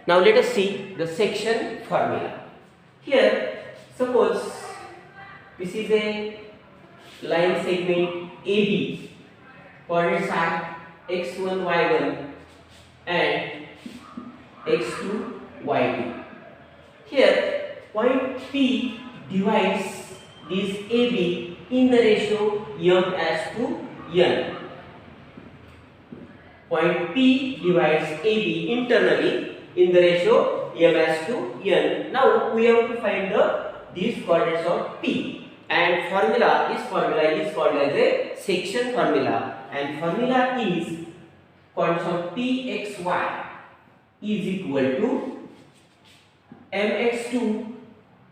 Now let us see the section formula. Here, suppose this is a line segment AB, coordinates are x1, y1 and x2, y2. Here, point P divides this AB in the ratio m as to n. Point P divides AB internally in the ratio m as to n. Now we have to find these coordinates of P, and this formula is called as a section formula, and formula is coordinates of Pxy is equal to mx2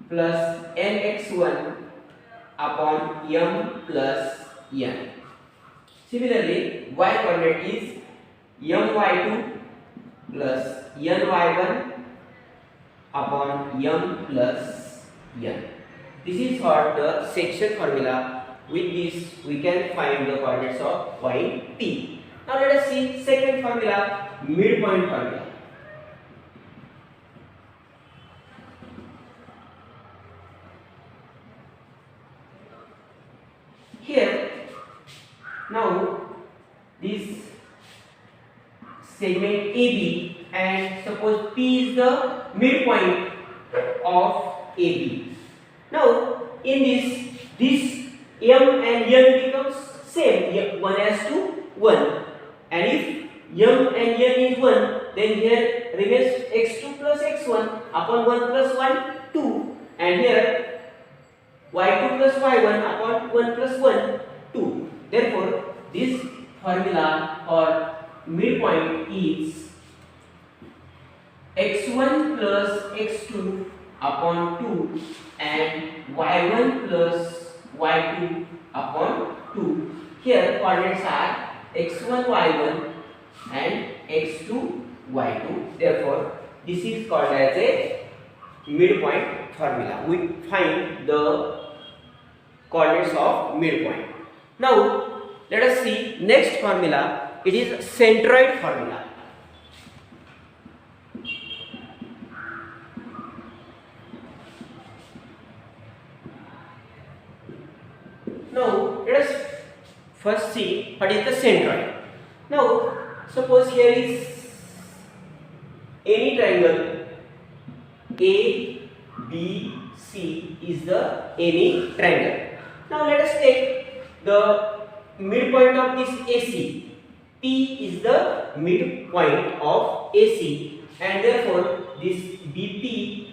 plus mx1 upon m plus n. Similarly, y coordinate is my2 plus ny1 upon m plus n. This is for the section formula. With this, we can find the coordinates of point P. Now let us see second formula, midpoint formula. Here, now this segment AB, and suppose P is the midpoint of AB. Now in this m and n becomes same, 1 as to 1, and if m and n is 1, then here remains x2 plus x1 upon 1 plus 1, 2, and here y2 plus y1 upon 1 plus 1, 2. Therefore, this formula or midpoint is x1 plus x2 upon 2 and y1 plus y2 upon 2. Here coordinates are x1 y1 and x2 y2. Therefore, this is called as a midpoint formula. We find the coordinates of midpoint. Now let us see next formula. It is centroid formula. Now let us first see what is the centroid. Now suppose here is any triangle A, B, C is the any triangle. Now let us take the midpoint of this AC. P is the midpoint of AC, and therefore this BP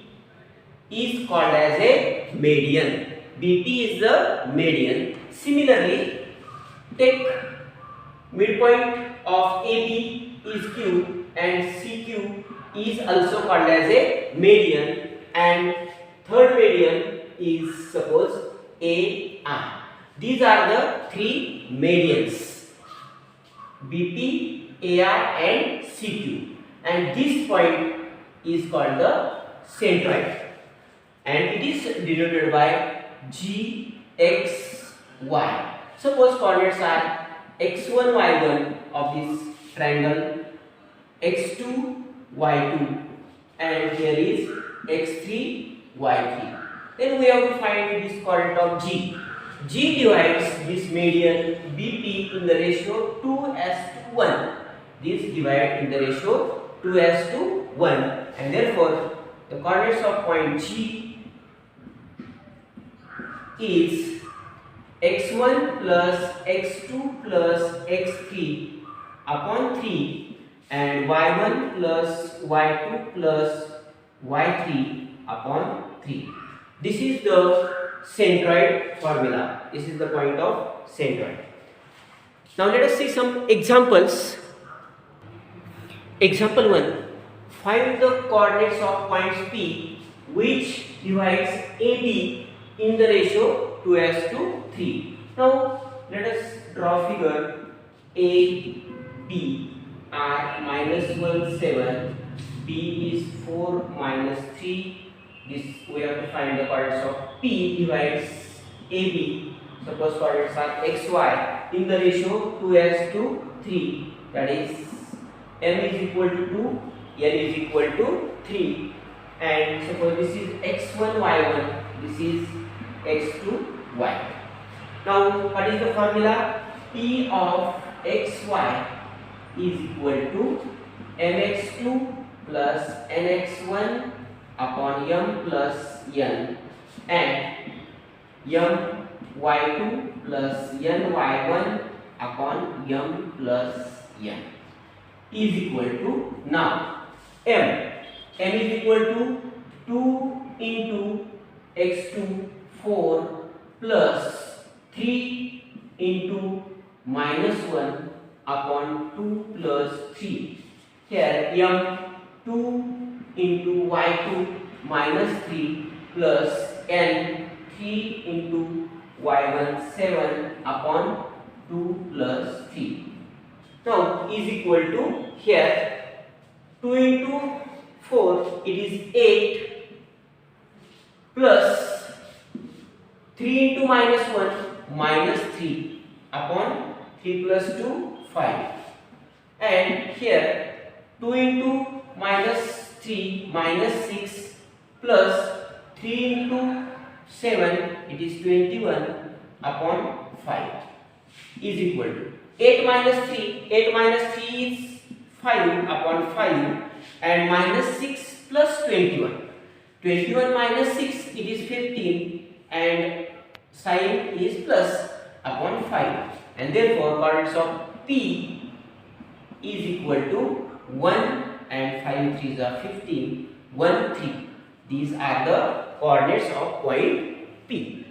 is called as a median. BP is the median. Similarly, take midpoint of AB is Q and CQ is also called as a median, and third median is suppose AR. These are the three medians, BP, AR and CQ, and this point is called the centroid, and it is denoted by G, X, Y. Suppose coordinates are x1, y1 of this triangle, x2, y2, and here is x3, y3. Then we have to find this coordinate of G. G divides this median BP in the ratio 2 as to 1. This divide in the ratio 2 as to 1, and therefore the coordinates of point G is x1 plus x2 plus x3 upon 3 and y1 plus y2 plus y3 upon 3. This is the centroid formula. This is the point of centroid. Now let us see some examples. Example 1. Find the coordinates of points P which divides AB in the ratio 2 as to 3. Now let us draw figure A, B are -1, 7, B is 4, -3. This we have to find the coordinates of P divides AB. Suppose coordinates are xy in the ratio 2 as to 3. That is m is equal to 2 n is equal to 3, and suppose this is x1 y1, this is x2 y. Now what is the formula? P of xy is equal to mx2 plus nx1 upon m plus n, and my2 plus ny1 upon m plus n is equal to, now m is equal to 2 into x2 4 plus 3 into minus 1 upon 2 plus 3. Here m 2 into y2 minus 3 plus n 3 into y1 7 upon 2 plus 3. Now is equal to, here 2 into 4 it is 8 plus 3 into minus 1 minus 3 upon 3 plus 2 5, and here 2 into minus 3 minus 6 plus 3 into 7 it is 21 upon 5 is equal to 8 minus 3 is 5 upon 5, and minus 6 plus 21 minus 6 it is 15, and sign is plus upon 5, and therefore coordinates of P is equal to 1 and 5 3s are 15, 1 3. These are the coordinates of point P.